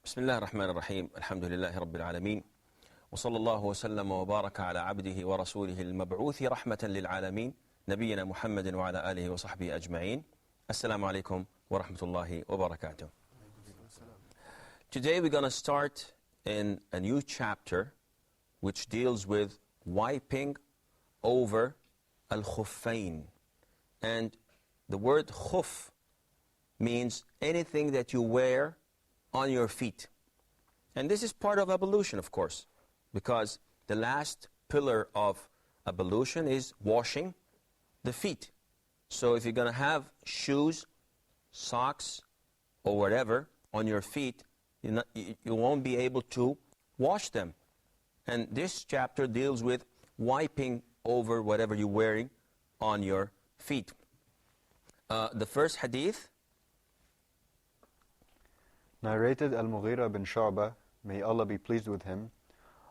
بسم الله الرحمن الرحيم الحمد لله رب العالمين وصلى الله وسلم وبارك على عبده ورسوله المبعوث رحمة للعالمين نبينا محمد وعلى آله وصحبه أجمعين. Assalamu alaikum wa rahmatullahi wa barakatuh. Today we're going to start in a new chapter which deals with wiping over al-khuffayn. And the word khuf means anything that you wear on your feet. And this is part of ablution, of course, because the last pillar of ablution is washing the feet. So if you're going to have shoes, socks, or whatever on your feet, you won't be able to wash them. And this chapter deals with wiping over whatever you're wearing on your feet. The first hadith, narrated Al-Mughira bin Shu'bah, may Allah be pleased with him,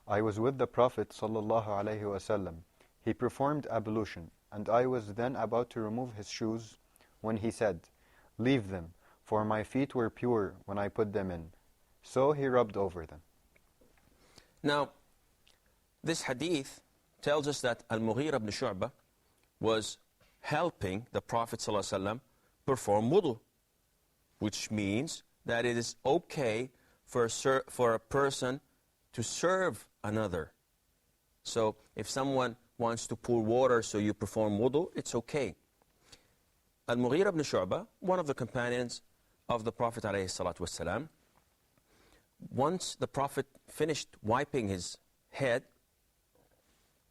I was with the Prophet sallallahu alaihi wasallam. He performed ablution, and I was then about to remove his shoes when he said, "Leave them, for my feet were pure when I put them in." So he rubbed over them. Now, this hadith tells us that Al-Mughira bin Shu'bah was helping the Prophet sallallahu alaihi wasallam perform wudu, which means that it is okay for a person to serve another. So if someone wants to pour water so you perform wudu, it's okay. Al-Mughira ibn Shu'bah, one of the companions of the Prophet ﷺ, once the Prophet finished wiping his head,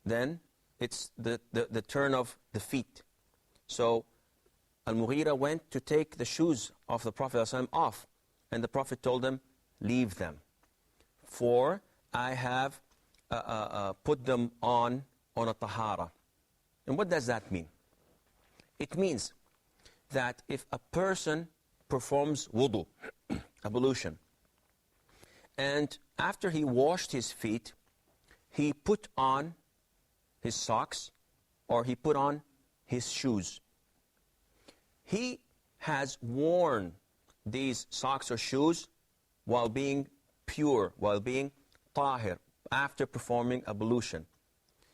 then it's the turn of the feet. So Al-Mughira went to take the shoes of the Prophet ﷺ off. And the Prophet told them, "Leave them, for I have put them on a tahara." And what does that mean? It means that if a person performs wudu, ablution, and after he washed his feet, he put on his socks or he put on his shoes, he has worn these socks or shoes while being pure, while being tahir, after performing ablution.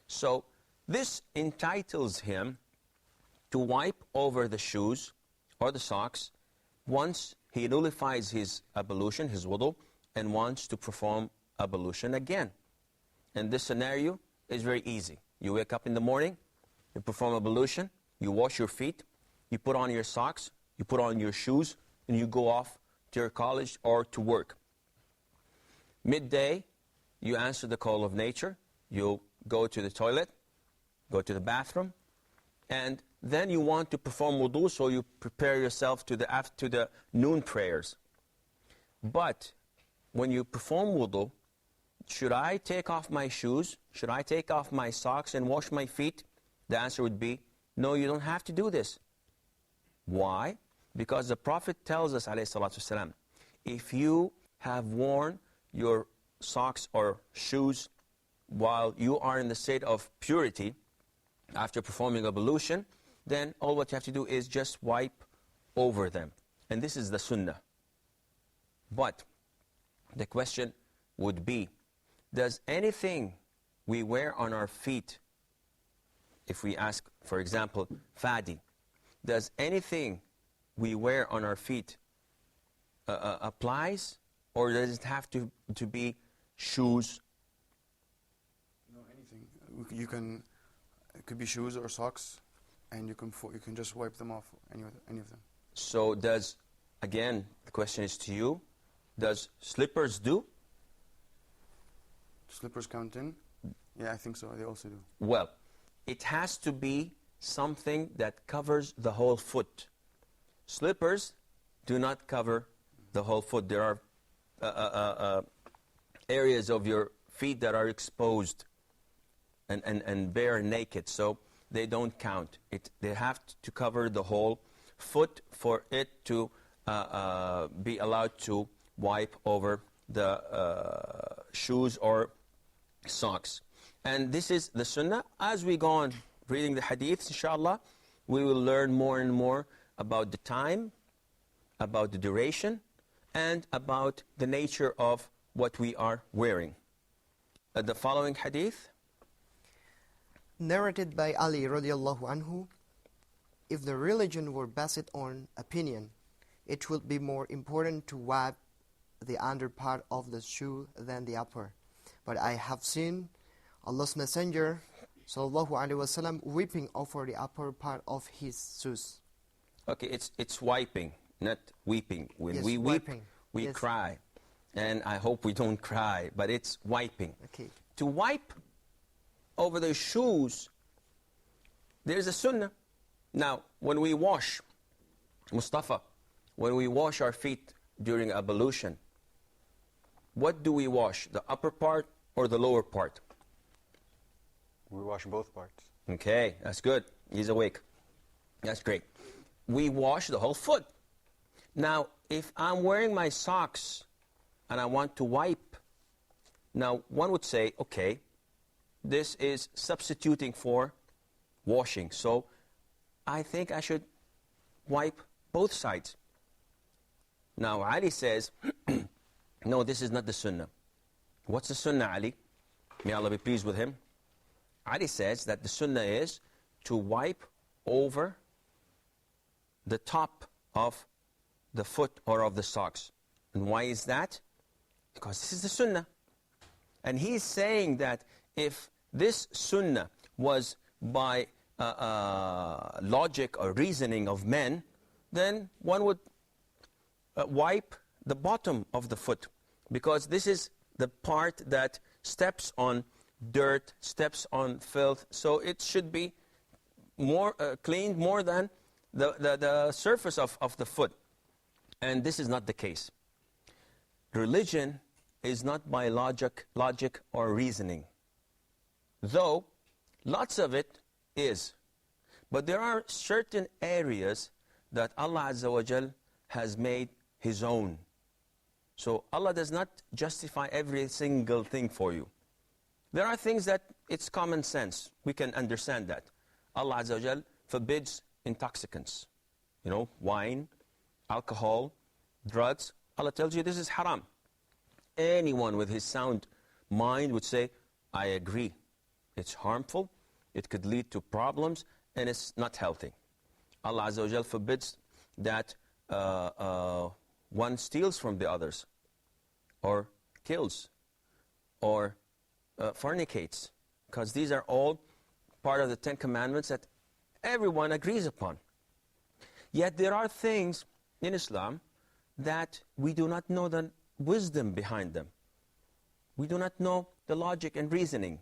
So this entitles him to wipe over the shoes or the socks once he nullifies his ablution, his wudu, and wants to perform ablution again. And this scenario is very easy. You wake up in the morning, you perform ablution, you wash your feet, you put on your socks, you put on your shoes, and you go off to your college or to work. Midday, you answer the call of nature, you go to the toilet, go to the bathroom, and then you want to perform wudu, so you prepare yourself to the noon prayers. But when you perform wudu, should I take off my shoes? Should I take off my socks and wash my feet? The answer would be, no, you don't have to do this. Why? Because the Prophet tells us, ﷺ, if you have worn your socks or shoes while you are in the state of purity after performing ablution, then all what you have to do is just wipe over them. And this is the sunnah. But the question would be, does anything we wear on our feet, if we ask, for example, Fadi, does anything we wear on our feet applies, or does it have to be shoes? No, anything. It could be shoes or socks, and you can just wipe them off, any of them. So again, the question is to you, does slippers do? Slippers count in? Yeah, I think so. They also do. Well, it has to be something that covers the whole foot. Slippers do not cover the whole foot. There are areas of your feet that are exposed and bare naked, so they don't count. They have to cover the whole foot for it to be allowed to wipe over the shoes or socks. And this is the sunnah. As we go on reading the hadiths, inshallah, we will learn more and more about the time, about the duration, and about the nature of what we are wearing. The following hadith. Narrated by Ali radiallahu anhu, if the religion were based on opinion, it would be more important to wipe the under part of the shoe than the upper. But I have seen Allah's Messenger sallallahu alaihi wasallam weeping over the upper part of his shoes. Okay, it's wiping, not weeping. When Yes, we weep, wiping. we Yes. cry. And I hope we don't cry, but it's wiping. Okay. To wipe over the shoes, there's a sunnah. Now, when we wash, Mustafa, when we wash our feet during ablution, what do we wash, the upper part or the lower part? We wash both parts. Okay, that's good. He's awake. That's great. We wash the whole foot. Now, if I'm wearing my socks and I want to wipe, now one would say, okay, this is substituting for washing. So I think I should wipe both sides. Now Ali says, no, this is not the sunnah. What's the sunnah, Ali? May Allah be pleased with him. Ali says that the sunnah is to wipe over the top of the foot or of the socks. And why is that? Because this is the sunnah. And he's saying that if this sunnah was by logic or reasoning of men, then one would wipe the bottom of the foot, because this is the part that steps on dirt, steps on filth, so it should be more cleaned more than the surface of the foot. And this is not the case. Religion is not by logic or reasoning, though lots of it is. But there are certain areas that Allah Azza wa Jal has made His own. So Allah does not justify every single thing for you. There are things that it's common sense. We can understand that. Allah Azza wa Jal forbids intoxicants. You know, wine, alcohol, drugs. Allah tells you this is haram. Anyone with his sound mind would say, I agree. It's harmful, it could lead to problems, and it's not healthy. Allah Azza wa Jal forbids that one steals from the others, or kills, or fornicates, because these are all part of the 10 Commandments that everyone agrees upon. Yet there are things in Islam that we do not know the wisdom behind them. We do not know the logic and reasoning.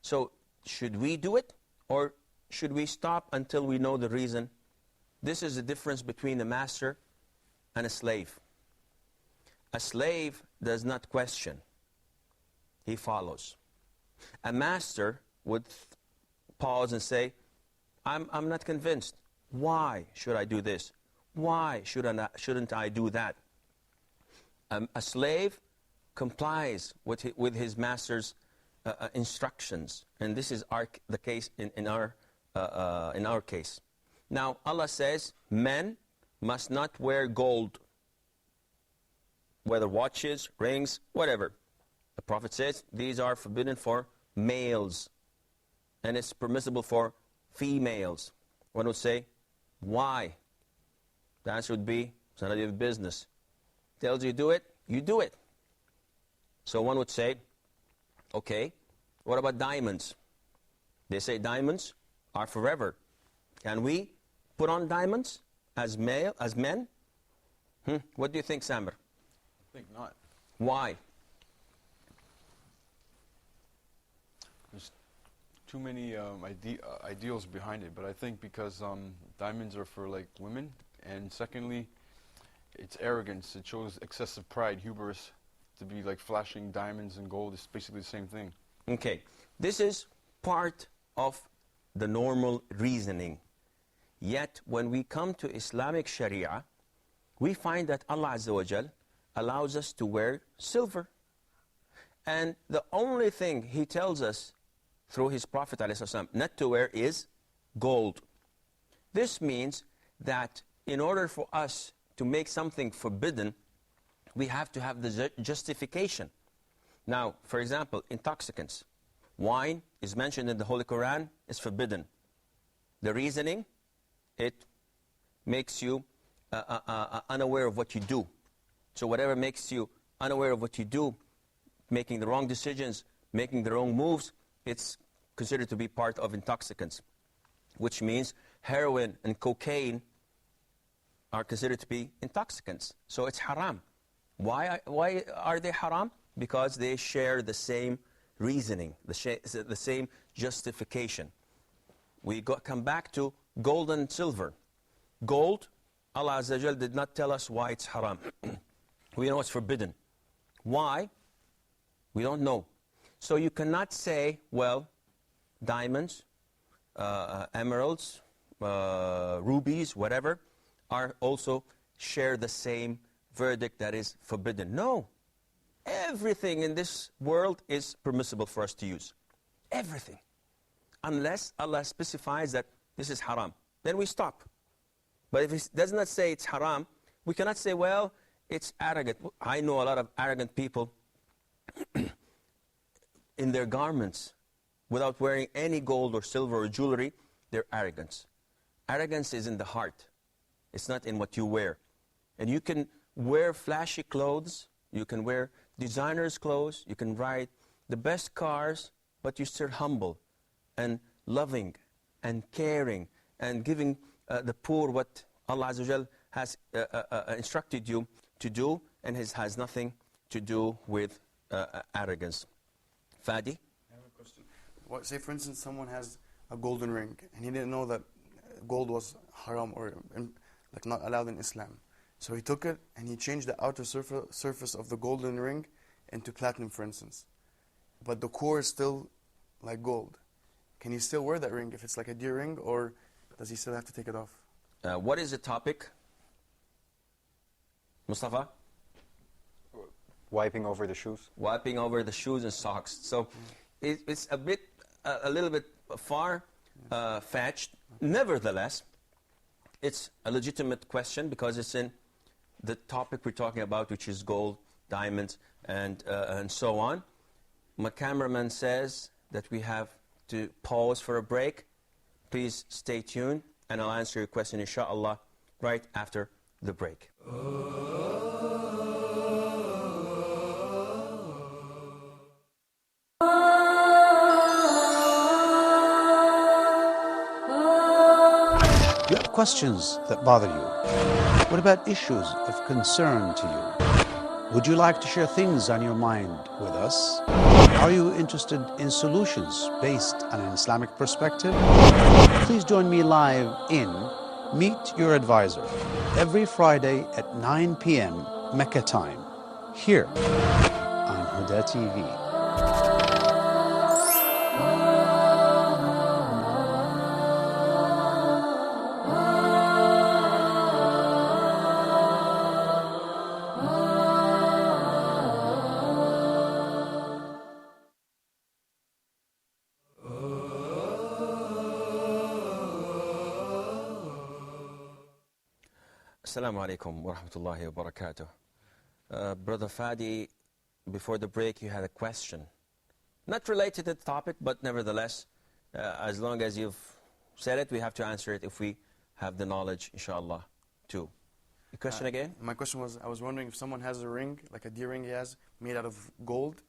So should we do it, or should we stop until we know the reason? This is the difference between a master and a slave. A slave does not question. He follows. A master would pause and say, I'm not convinced. Why should I do this? Why shouldn't I do that? A slave complies with his master's instructions, and this is the case in our case. Now Allah says men must not wear gold, whether watches, rings, whatever. The Prophet says these are forbidden for males, and it's permissible for females. One would say, why? The answer would be, it's none of your business. Tells you do it, you do it. So one would say, okay, what about diamonds? They say diamonds are forever. Can we put on diamonds as men? What do you think, Samir? I think not. Why? There's too many ideals behind it, but I think because diamonds are for like women, and secondly, it's arrogance. It shows excessive pride, hubris, to be like flashing diamonds and gold. It's basically the same thing. Okay, this is part of the normal reasoning. Yet when we come to Islamic Sharia, we find that Allah Azza wa Jal allows us to wear silver. And the only thing He tells us through His Prophet ﷺ not to wear is gold. This means that in order for us to make something forbidden, we have to have the justification. Now, for example, intoxicants. Wine is mentioned in the Holy Quran, is forbidden. The reasoning, it makes you unaware of what you do. So whatever makes you unaware of what you do, making the wrong decisions, making the wrong moves, it's considered to be part of intoxicants, which means heroin and cocaine are considered to be intoxicants. So it's haram. Why are they haram? Because they share the same reasoning, the same justification. We come back to gold and silver. Gold, Allah Azza wa Jal did not tell us why it's haram. We know it's forbidden. Why? We don't know. So you cannot say, well, diamonds, emeralds, rubies, whatever, are also share the same verdict that is forbidden. No. Everything in this world is permissible for us to use. Everything. Unless Allah specifies that this is haram. Then we stop. But if it does not say it's haram, we cannot say, well, it's arrogant. I know a lot of arrogant people in their garments, without wearing any gold or silver or jewelry, they're arrogant. Arrogance is in the heart. It's not in what you wear. And you can wear flashy clothes, you can wear designers' clothes, you can ride the best cars, but you're still humble and loving and caring and giving the poor what Allah Azza wa Jal has instructed you to do, and has nothing to do with arrogance. Fadi? I have a question. Say, for instance, someone has a golden ring, and he didn't know that gold was haram or like not allowed in Islam. So he took it and he changed the outer surface of the golden ring into platinum, for instance. But the core is still like gold. Can he still wear that ring if it's like a deer ring, or does he still have to take it off? What is the topic? Mustafa? Wiping over the shoes. Wiping over the shoes and socks. So it's a little bit far-fetched. Nevertheless, it's a legitimate question because it's in the topic we're talking about, which is gold, diamonds, and so on. My cameraman says that we have to pause for a break. Please stay tuned, and I'll answer your question, inshallah, right after the break. You have questions that bother you. What about issues of concern to you? Would you like to share things on your mind with us? Are you interested in solutions based on an Islamic perspective? Please join me live in Meet Your Advisor every Friday at 9 p.m. Mecca time, here on Huda TV. Assalamu alaikum wa rahmatullahi wa barakatuh. Brother Fadi, before the break you had a question. Not related to the topic, but nevertheless, as long as you've said it, we have to answer it if we have the knowledge, inshallah, too. The question again? My question was, I was wondering if someone has a ring, like a deer ring he has, made out of gold,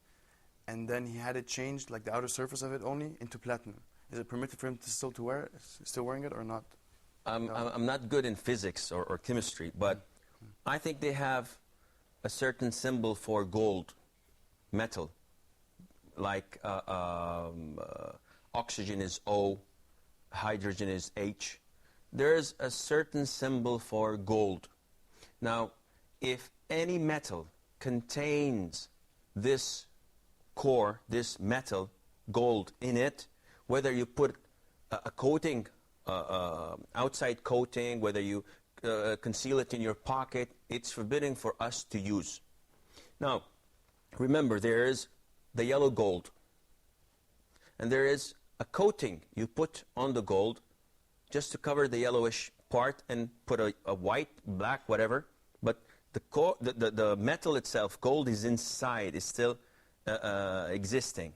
and then he had it changed, like the outer surface of it only, into platinum. Is it permitted for him to still wearing it or not? I'm not good in physics or chemistry, but I think they have a certain symbol for gold, metal, like oxygen is O, hydrogen is H. There's a certain symbol for gold. Now, if any metal contains this core, this metal, gold in it, whether you put a coating, outside coating, whether you conceal it in your pocket, it's forbidden for us to use. Now, remember, there is the yellow gold, and there is a coating you put on the gold just to cover the yellowish part and put a white, black, whatever, but the metal itself, gold is inside, is still existing.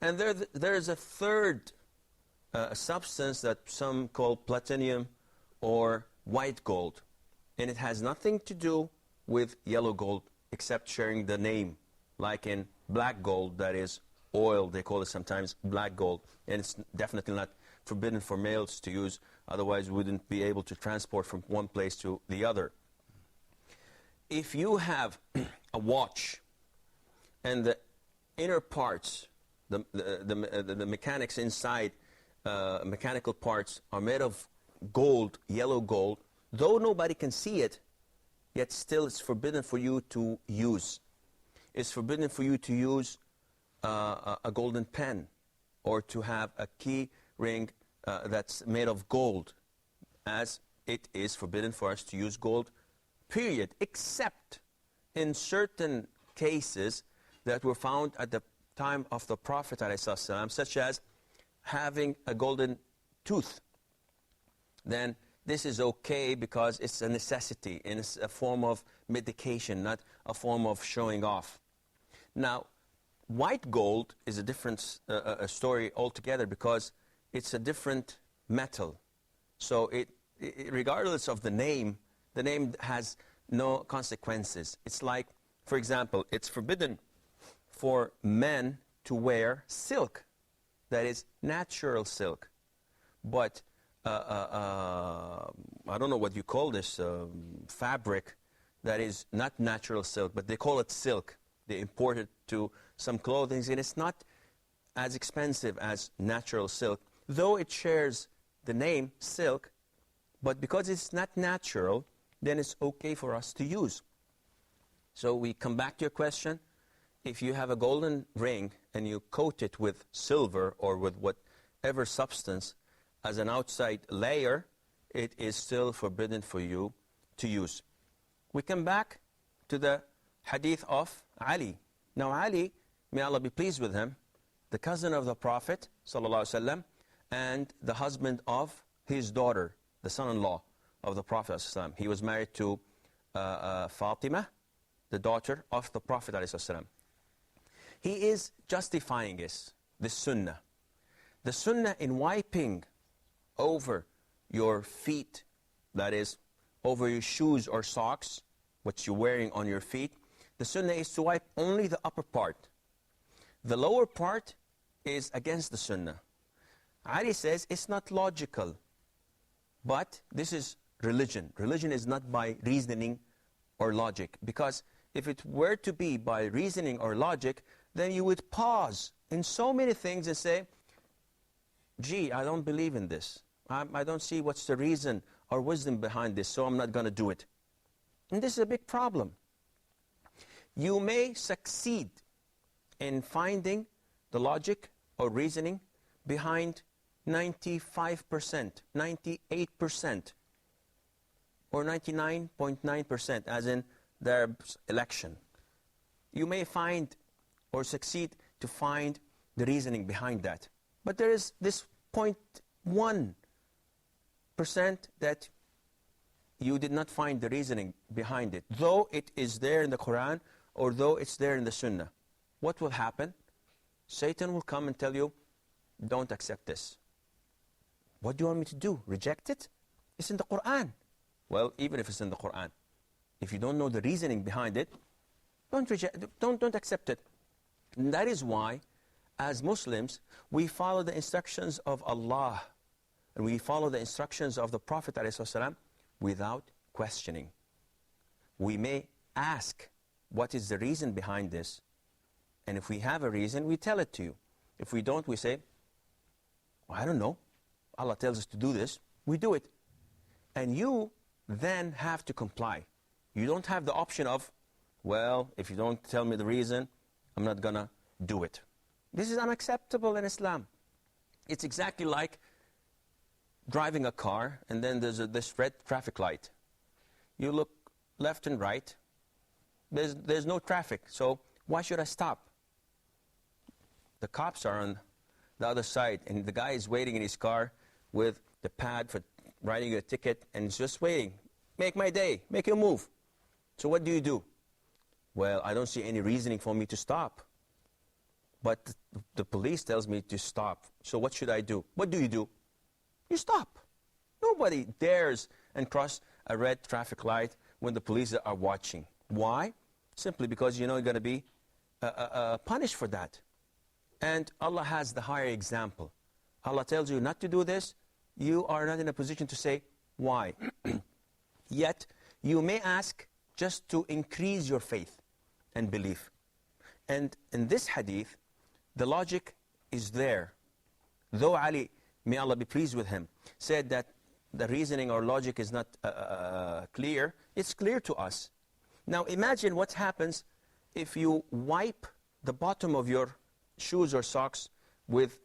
And there's a third substance that some call platinum or white gold. And it has nothing to do with yellow gold except sharing the name, like in black gold, that is oil, they call it sometimes black gold. And it's definitely not forbidden for males to use, otherwise we wouldn't be able to transport from one place to the other. If you have a watch and the inner parts, the mechanics inside, mechanical parts are made of gold, yellow gold, though nobody can see it, yet still it's forbidden for you to use. It's forbidden for you to use a golden pen or to have a key ring that's made of gold, as it is forbidden for us to use gold, period, except in certain cases that were found at the time of the Prophet ﷺ, such as having a golden tooth. Then this is okay because it's a necessity and it's a form of medication, not a form of showing off. Now, white gold is a different story altogether because it's a different metal. So regardless of the name has no consequences. It's like, for example, it's forbidden for men to wear silk, that is natural silk. But I don't know what you call this fabric that is not natural silk, but they call it silk. They import it to some clothing, and it's not as expensive as natural silk, though it shares the name silk, but because it's not natural, then it's okay for us to use. So we come back to your question. If you have a golden ring and you coat it with silver or with whatever substance as an outside layer, it is still forbidden for you to use. We come back to the hadith of Ali. Now Ali, may Allah be pleased with him, the cousin of the Prophet ﷺ, and the husband of his daughter, the son-in-law of the Prophet ﷺ. He was married to Fatima, the daughter of the Prophet ﷺ. He is justifying this sunnah. The sunnah in wiping over your feet, that is, over your shoes or socks, what you're wearing on your feet, the sunnah is to wipe only the upper part. The lower part is against the sunnah. Ali says it's not logical, but this is religion. Religion is not by reasoning or logic, because if it were to be by reasoning or logic, then you would pause in so many things and say, gee, I don't believe in this. I don't see what's the reason or wisdom behind this, so I'm not going to do it. And this is a big problem. You may succeed in finding the logic or reasoning behind 95%, 98%, or 99.9%, as in the Arabs' election. You may find or succeed to find the reasoning behind that. But there is this 0.1% that you did not find the reasoning behind it, though it is there in the Quran or though it's there in the Sunnah. What will happen? Satan will come and tell you, don't accept this. What do you want me to do? Reject it? It's in the Quran. Well, even if it's in the Quran, if you don't know the reasoning behind it, don't accept it. And that is why, as Muslims, we follow the instructions of Allah and we follow the instructions of the Prophet ﷺ without questioning. We may ask, what is the reason behind this? And if we have a reason, we tell it to you. If we don't, we say, well, I don't know. Allah tells us to do this. We do it. And you then have to comply. You don't have the option of, well, if you don't tell me the reason, I'm not going to do it. This is unacceptable in Islam. It's exactly like driving a car and then there's this red traffic light. You look left and right. There's no traffic, so why should I stop? The cops are on the other side and the guy is waiting in his car with the pad for writing a ticket and just waiting. Make my day. Make your move. So what do? Well, I don't see any reasoning for me to stop. But the police tells me to stop. So what should I do? What do? You stop. Nobody dares and cross a red traffic light when the police are watching. Why? Simply because you know you're going to be punished for that. And Allah has the higher example. Allah tells you not to do this. You are not in a position to say why. Yet, you may ask just to increase your faith and belief. And in this hadith, the logic is there. Though Ali, may Allah be pleased with him, said that the reasoning or logic is not clear, it's clear to us. Now imagine what happens if you wipe the bottom of your shoes or socks with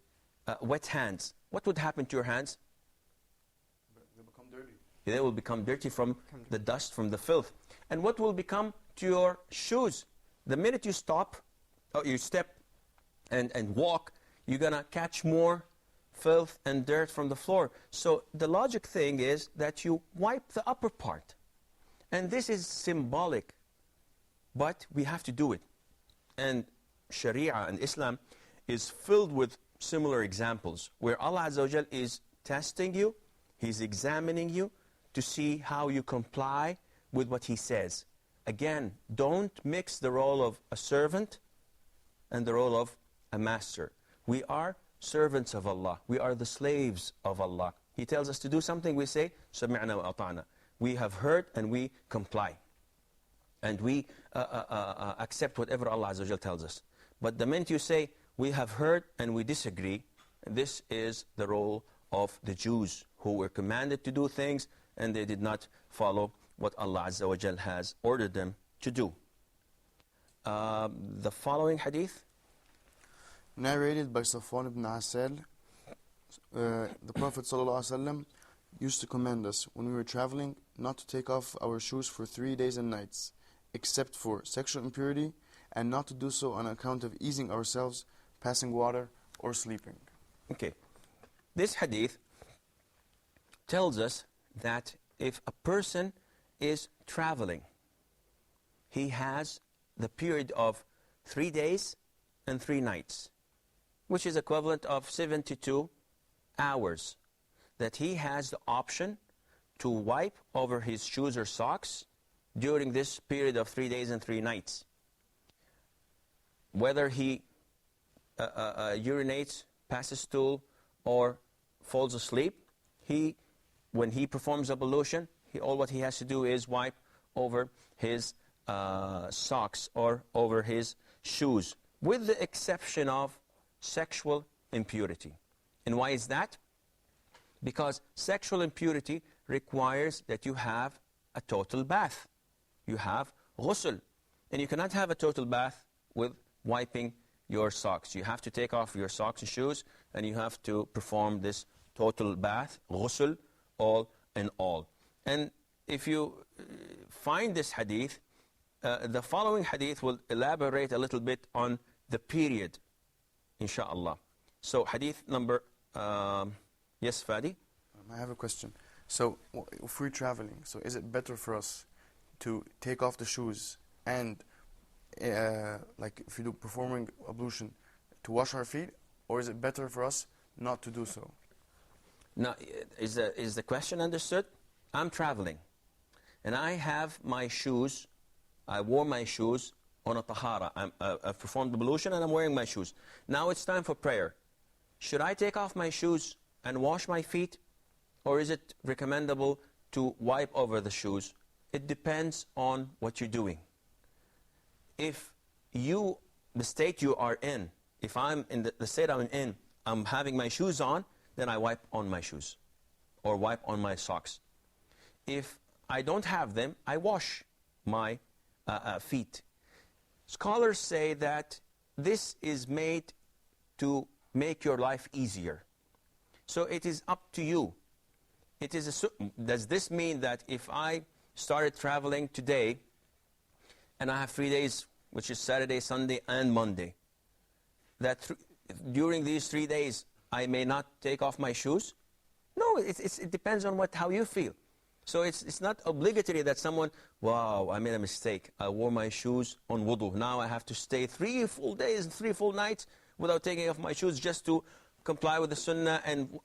wet hands. What would happen to your hands? They become dirty. They will become dirty from the dust, from the filth. And what will become to your shoes? The minute you stop, or you step and walk, you're going to catch more filth and dirt from the floor. So the logic thing is that you wipe the upper part. And this is symbolic, but we have to do it. And Sharia and Islam is filled with similar examples where Allah Azza wa Jal is testing you, He's examining you to see how you comply with what He says. Again, don't mix the role of a servant and the role of a master. We are servants of Allah. We are the slaves of Allah. He tells us to do something, we say, سَمِعْنَا وَأَطَعْنَا. We have heard and we comply. And we accept whatever Allah Azza wa Jal tells us. But the minute you say, we have heard and we disagree, this is the role of the Jews who were commanded to do things and they did not follow what Allah Azza wa Jal has ordered them to do. The following hadith. Narrated by Safwan ibn Asal, the Prophet ﷺ used to command us when we were traveling not to take off our shoes for 3 days and nights, except for sexual impurity, and not to do so on account of easing ourselves, passing water, or sleeping. Okay. This hadith tells us that if a person is traveling, he has the period of 3 days and 3 nights, which is equivalent of 72 hours, that he has the option to wipe over his shoes or socks during this period of 3 days and 3 nights. Whether he urinates, passes stool, or falls asleep, when he performs ablution, all what he has to do is wipe over his socks or over his shoes, with the exception of sexual impurity. And why is that? Because sexual impurity requires that you have a total bath. You have ghusl. And you cannot have a total bath with wiping your socks. You have to take off your socks and shoes, and you have to perform this total bath, ghusl, all in all. And if you find this hadith, the following hadith will elaborate a little bit on the period, inshaAllah. So hadith number, yes, Fadi? I have a question. So if we're traveling, so is it better for us to take off the shoes and like if you do performing ablution, to wash our feet, or is it better for us not to do so? Now, is the question understood? I'm traveling, and I have my shoes, I wore my shoes on a tahara. I've performed ablution and I'm wearing my shoes. Now it's time for prayer. Should I take off my shoes and wash my feet, or is it recommendable to wipe over the shoes? It depends on what you're doing. If the state you are in, if I'm in the state I'm in, I'm having my shoes on, then I wipe on my shoes or wipe on my socks. If I don't have them, I wash my feet. Scholars say that this is made to make your life easier. So it is up to you. Does this mean that if I started traveling today and I have 3 days, which is Saturday, Sunday, and Monday, that during these 3 days I may not take off my shoes? No, it depends on how you feel. So it's not obligatory that someone, wow, I made a mistake. I wore my shoes on wudu. Now I have to stay 3 full days, 3 full nights without taking off my shoes just to comply with the sunnah. And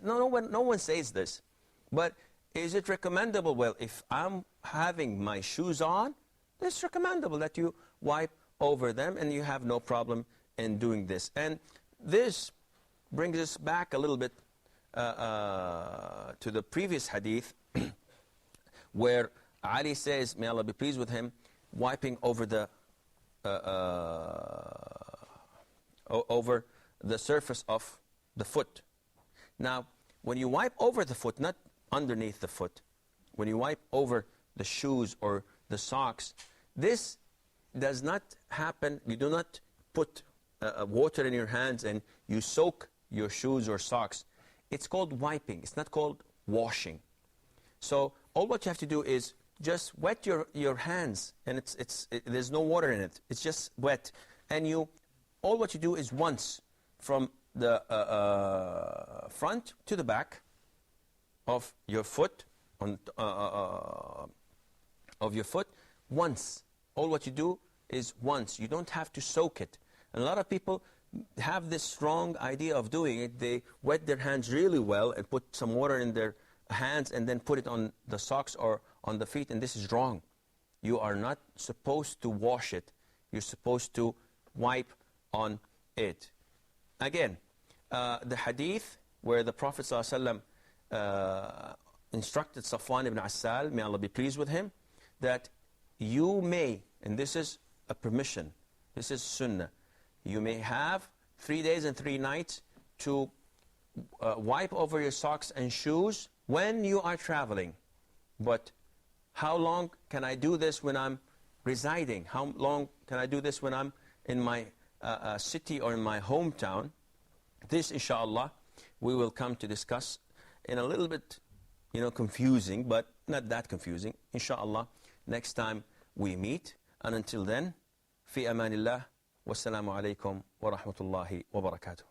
no one says this. But is it recommendable? Well, if I'm having my shoes on, it's recommendable that you wipe over them and you have no problem in doing this. And this brings us back a little bit to the previous hadith where Ali says, may Allah be pleased with him, wiping over the surface of the foot. Now, when you wipe over the foot, not underneath the foot, when you wipe over the shoes or the socks, this does not happen. You do not put water in your hands and you soak your shoes or socks. It's called wiping. It's not called washing. So all what you have to do is just wet your hands, and there's no water in it. It's just wet. And all what you do is once from the front to the back of your foot, once. All what you do is once. You don't have to soak it. And a lot of people have this wrong idea of doing it. They wet their hands really well and put some water in their hands and then put it on the socks or on the feet, and this is wrong. You are not supposed to wash it. You're supposed to wipe on it. Again, the hadith where the Prophet ﷺ instructed Safwan ibn Assal, may Allah be pleased with him, that you may, and this is a permission, this is sunnah, you may have 3 days and 3 nights to wipe over your socks and shoes when you are traveling. But how long can I do this when I'm residing? How long can I do this when I'm in my city or in my hometown? This, inshallah, we will come to discuss in a little bit, confusing, but not that confusing. Inshallah, next time we meet. And until then, fi amanillah, wassalamu alaikum wa rahmatullahi wa barakatuh.